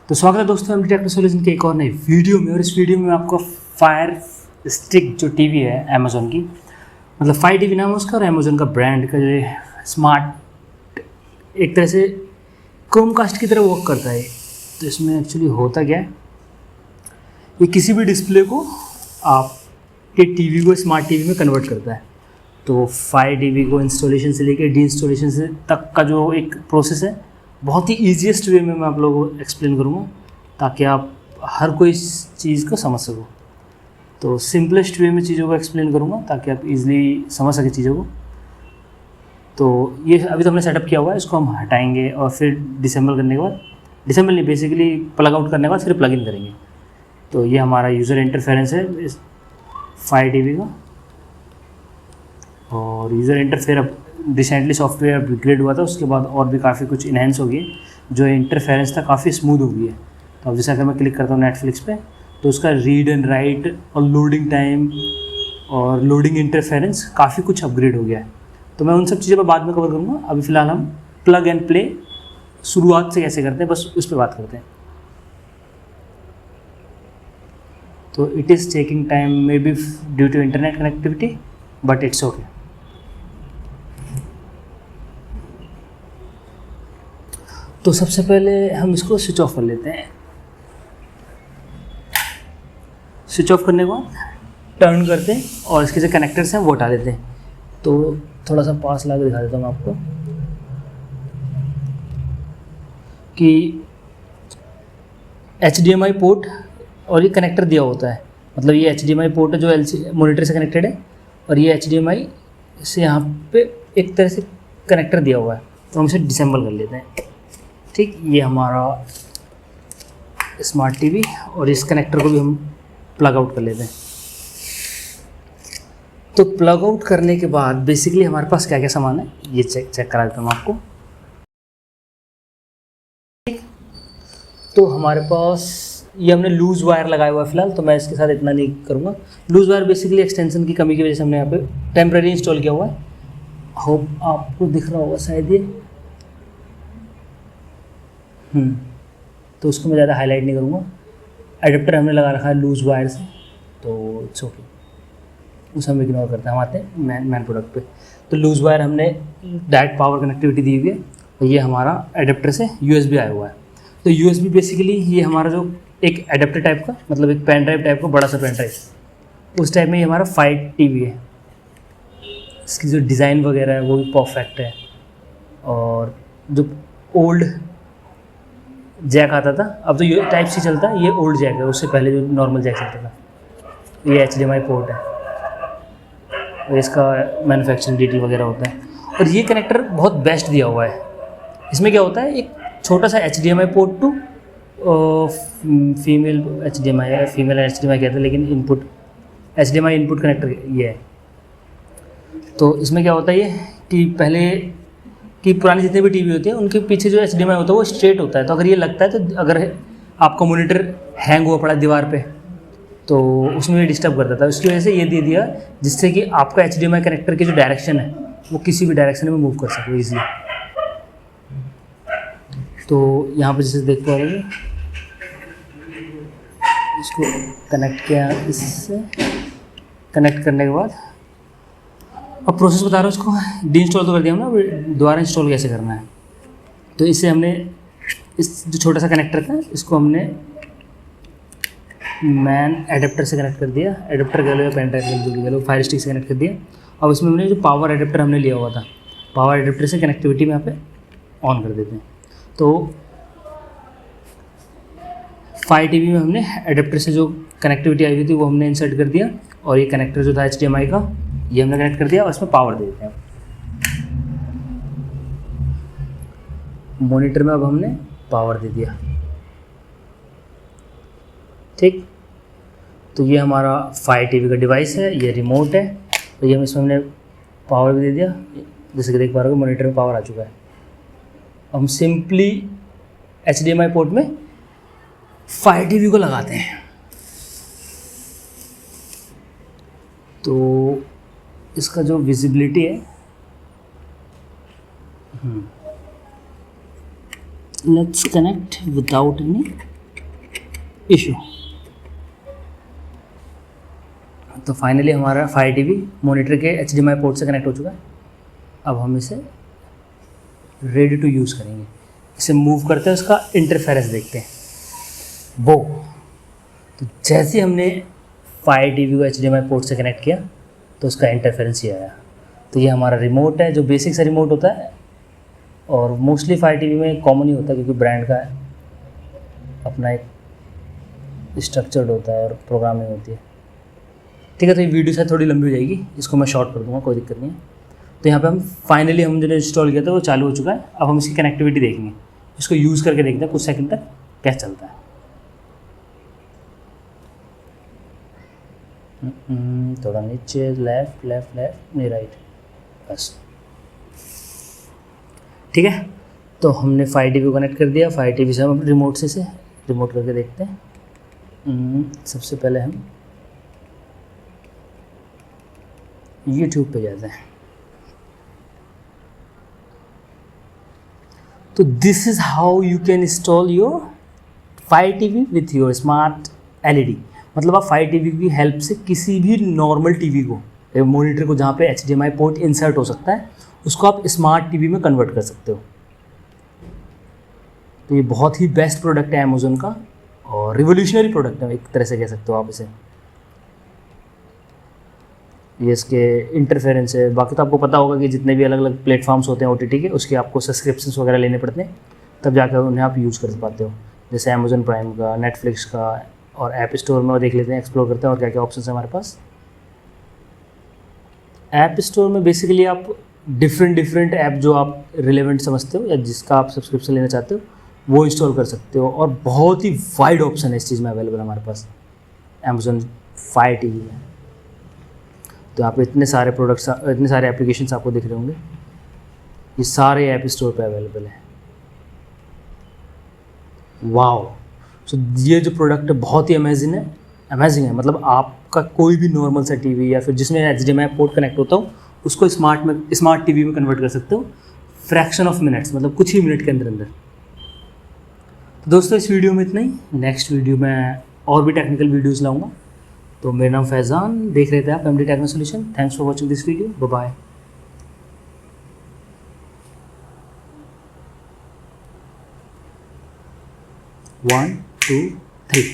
तो स्वागत है दोस्तों एमडी टेक्नो सॉल्यूशन के एक और नई वीडियो में। और इस वीडियो में आपको फायर स्टिक जो टीवी है अमेज़ॉन की, मतलब फायर टीवी नाम है उसका, और अमेज़ॉन का ब्रांड का जो स्मार्ट एक तरह से क्रोमकास्ट की तरह वर्क करता है। तो इसमें एक्चुअली होता क्या है, ये किसी भी डिस्प्ले को आपके टीवी को स्मार्ट टीवी में कन्वर्ट करता है। तो फायर टीवी को इंस्टॉलेशन से लेकर डी इंस्टॉलेशन से तक का जो एक प्रोसेस है, बहुत ही ईजीएस्ट वे में मैं आप लोगों को एक्सप्लेन करूँगा ताकि आप हर कोई इस चीज़ को समझ सको। तो सिंपलेस्ट वे में चीज़ों को एक्सप्लेन करूँगा ताकि आप इजीली समझ सकें चीज़ों को। तो ये अभी तो हमने सेटअप किया हुआ है, इसको हम हटाएंगे और फिर डिसेंबल करने के बाद, डिसेंबल नहीं बेसिकली प्लग आउट करने के बाद फिर प्लग इन करेंगे। तो ये हमारा यूज़र इंटरफेरेंस है इस फायर टीवी का। और यूज़र इंटरफेयर अब रिसेंटली सॉफ्टवेयर अपग्रेड हुआ था, उसके बाद और भी काफ़ी कुछ इन्हेंस हो गई, जो इंटरफेरेंस था काफ़ी स्मूथ हो गई है। तो अब जैसे अगर मैं क्लिक करता हूँ नेटफ्लिक्स पे, तो उसका रीड एंड राइट और लोडिंग टाइम और लोडिंग इंटरफेरेंस काफ़ी कुछ अपग्रेड हो गया है। तो मैं उन सब चीज़ों पर बाद में कवर करूँगा। अभी फ़िलहाल हम प्लग एंड प्ले शुरुआत से कैसे करते हैं बस उस पर बात करते हैं। तो it is taking time maybe due to internet connectivity, but it's okay. तो सबसे पहले हम इसको स्विच ऑफ कर लेते हैं। स्विच ऑफ करने के बाद टर्न करते हैं और इसके जो कनेक्टर्स हैं वो हटा देते हैं। तो थोड़ा सा पास ला के दिखा देता हूँ मैं आपको कि HDMI पोर्ट और ये कनेक्टर दिया होता है, मतलब ये HDMI पोर्ट है जो LCD मॉनिटर से कनेक्टेड है, और ये HDMI से यहाँ पे एक तरह से कनेक्टर दिया हुआ है। तो हम इसे डिसेंबल कर लेते हैं। ठीक, ये हमारा स्मार्ट टीवी, और इस कनेक्टर को भी हम प्लग आउट कर लेते हैं। तो प्लग आउट करने के बाद बेसिकली हमारे पास क्या क्या सामान है ये चेक करा देता हूँ आपको। तो हमारे पास ये हमने लूज़ वायर लगाया हुआ है फिलहाल, तो मैं इसके साथ इतना नहीं करूँगा। लूज़ वायर बेसिकली एक्सटेंशन की कमी की वजह से हमने यहाँ पे टेम्प्रेरी इंस्टॉल किया हुआ है। होप आपको दिख रहा होगा शायद ये। तो उसको मैं ज़्यादा हाईलाइट नहीं करूँगा। एडेप्टर हमने लगा रखा है लूज़ वायर से, तो इट्स ओके, उसे हम इग्नोर करते हैं। हम आते हैं मैन प्रोडक्ट पे। तो लूज़ वायर हमने डायरेक्ट पावर कनेक्टिविटी दी हुई है, और ये हमारा एडेप्टर से USB आया हुआ है। तो USB बेसिकली ये हमारा जो एक एडेप्टर टाइप का, मतलब एक पेन ड्राइव टाइप का, बड़ा सा पेन ड्राइव, उस टाइप में ये हमारा फायर टीवी है। इसकी जो डिज़ाइन वगैरह है वो भी परफेक्ट है। और जो ओल्ड जैक आता था, अब तो ये टाइप सी चलता है, ये ओल्ड जैक है, उससे पहले जो नॉर्मल जैक चलता था। ये HDMI पोर्ट है और इसका मैन्युफैक्चरिंग डिटेल वगैरह होता है। और ये कनेक्टर बहुत बेस्ट दिया हुआ है। इसमें क्या होता है, एक छोटा सा HDMI port to female HDMI है, फीमेल HDMI कहते हैं, लेकिन इनपुट HDMI इनपुट कनेक्टर ये है। तो इसमें क्या होता है ये कि पहले कि पुरानी जितने भी टीवी होते हैं उनके पीछे जो HDMI होता है वो स्ट्रेट होता है। तो अगर ये लगता है, तो अगर आपका मॉनिटर हैंग हुआ पड़ा दीवार पे, तो उसमें ये डिस्टर्ब करता था। उसकी वजह से ये दे दिया जिससे कि आपका HDMI कनेक्टर की जो डायरेक्शन है वो किसी भी डायरेक्शन में मूव कर सके ईजिली। तो यहाँ पर जैसे देख पा रहे हैं, इसको कनेक्ट किया, इससे कनेक्ट करने के बाद अब प्रोसेस बता रहा हूँ। इसको डी इंस्टॉल तो कर दिया हमने, दोबारा इंस्टॉल कैसे करना है। तो इससे हमने इस जो छोटा सा कनेक्टर था इसको हमने मैन एडेप्टर से कनेक्ट कर दिया। एडेप्टर कह लो या पेन ड्राइव कह लो, फायर स्टिक से कनेक्ट कर दिया। अब इसमें हमने जो पावर एडेप्टर हमने लिया हुआ था, पावर एडेप्टर से कनेक्टिविटी में यहाँ पे ऑन कर देते हैं। तो फायर टीवी में हमने एडेप्टर से जो कनेक्टिविटी आई हुई थी वो हमने इंसर्ट कर दिया, और ये कनेक्टर जो था HDMI का ये हमने कनेक्ट कर दिया, और इसमें पावर दे देते हैं। मॉनिटर में अब हमने पावर दे दिया। ठीक, तो ये हमारा फायर टीवी का डिवाइस है, ये रिमोट है। तो ये हमने पावर भी दे दिया, जैसे कि देख पा रहे हो मॉनिटर में पावर आ चुका है। हम सिंपली HDMI पोर्ट में फायर टीवी को लगाते हैं। तो इसका जो विजिबिलिटी है, let's connect without any issue. तो फाइनली हमारा फायर टीवी मॉनिटर के HDMI पोर्ट से कनेक्ट हो चुका है। अब हम इसे रेडी टू यूज़ करेंगे। इसे मूव करते हैं, उसका इंटरफेरेंस देखते हैं। वो तो जैसे ही हमने फायर टीवी को HDMI पोर्ट से कनेक्ट किया तो उसका इंटरफेरेंस ही आया। तो ये हमारा रिमोट है, जो बेसिक सा रिमोट होता है और मोस्टली फायर टीवी में कॉमन ही होता है क्योंकि ब्रांड का है, अपना एक स्ट्रक्चर्ड होता है और प्रोग्रामिंग होती है। ठीक है, तो ये वीडियो शायद थोड़ी लंबी हो जाएगी, इसको मैं शॉर्ट कर दूंगा, कोई दिक्कत नहीं है। तो यहाँ पे हम फाइनली हम जो इंस्टॉल किया था वो चालू हो चुका है। अब हम इसकी कनेक्टिविटी देखेंगे, इसको यूज़ करके देखते हैं कुछ सेकंड तक क्या चलता है। थोड़ा नीचे, लेफ्ट लेफ्ट लेफ्ट, नहीं राइट, बस ठीक है। तो हमने फायर टीवी को कनेक्ट कर दिया। फायर टीवी से हम रिमोट से रिमोट करके देखते हैं। सबसे पहले हम YouTube पे जाते हैं। तो this is how you can install your fire TV with your smart LED। मतलब आप फायर टीवी की हेल्प से किसी भी नॉर्मल टीवी को, मॉनिटर को जहाँ पे HDMI पोर्ट इंसर्ट हो सकता है, उसको आप स्मार्ट टीवी में कन्वर्ट कर सकते हो। तो ये बहुत ही बेस्ट प्रोडक्ट है अमेज़न का और रिवोल्यूशनरी प्रोडक्ट है, एक तरह से कह सकते हो आप इसे। ये इसके इंटरफेरेंस है। बाकी तो आपको पता होगा कि जितने भी अलग अलग प्लेटफॉर्म्स होते हैं OTT के, उसके आपको सब्सक्रिप्शंस वगैरह लेने पड़ते हैं, तब जाकर उन्हें आप यूज़ कर पाते हो। जैसे अमेज़न प्राइम का, नेटफ्लिक्स का, और ऐप स्टोर में देख लेते हैं, एक्सप्लोर करते हैं और क्या क्या ऑप्शन है हमारे पास। ऐप स्टोर में बेसिकली आप डिफरेंट ऐप जो आप रिलेवेंट समझते हो या जिसका आप सब्सक्रिप्शन लेना चाहते हो वो इंस्टॉल कर सकते हो। और बहुत ही वाइड ऑप्शन है इस चीज़ में अवेलेबल हमारे पास अमेज़न फायर टीवी में। तो यहाँ पे इतने सारे प्रोडक्ट्स, इतने सारे एप्लीकेशंस आपको दिख रहे होंगे, ये सारे ऐप स्टोर पे अवेलेबल है। वाओ, सो ये जो प्रोडक्ट है बहुत ही अमेजिंग है। मतलब आपका कोई भी नॉर्मल सा टीवी या फिर जिसमें HDMI पोर्ट कनेक्ट होता हो उसको स्मार्ट टीवी में कन्वर्ट कर सकते हो फ्रैक्शन ऑफ मिनट्स, मतलब कुछ ही मिनट के अंदर। तो दोस्तों इस वीडियो में इतना ही। नेक्स्ट वीडियो में और भी टेक्निकल वीडियोज़ लाऊंगा। तो मेरा नाम फैज़ान, देख रहे थे आप MD techno solution. Thanks for watching this video. Bye. 1 2 3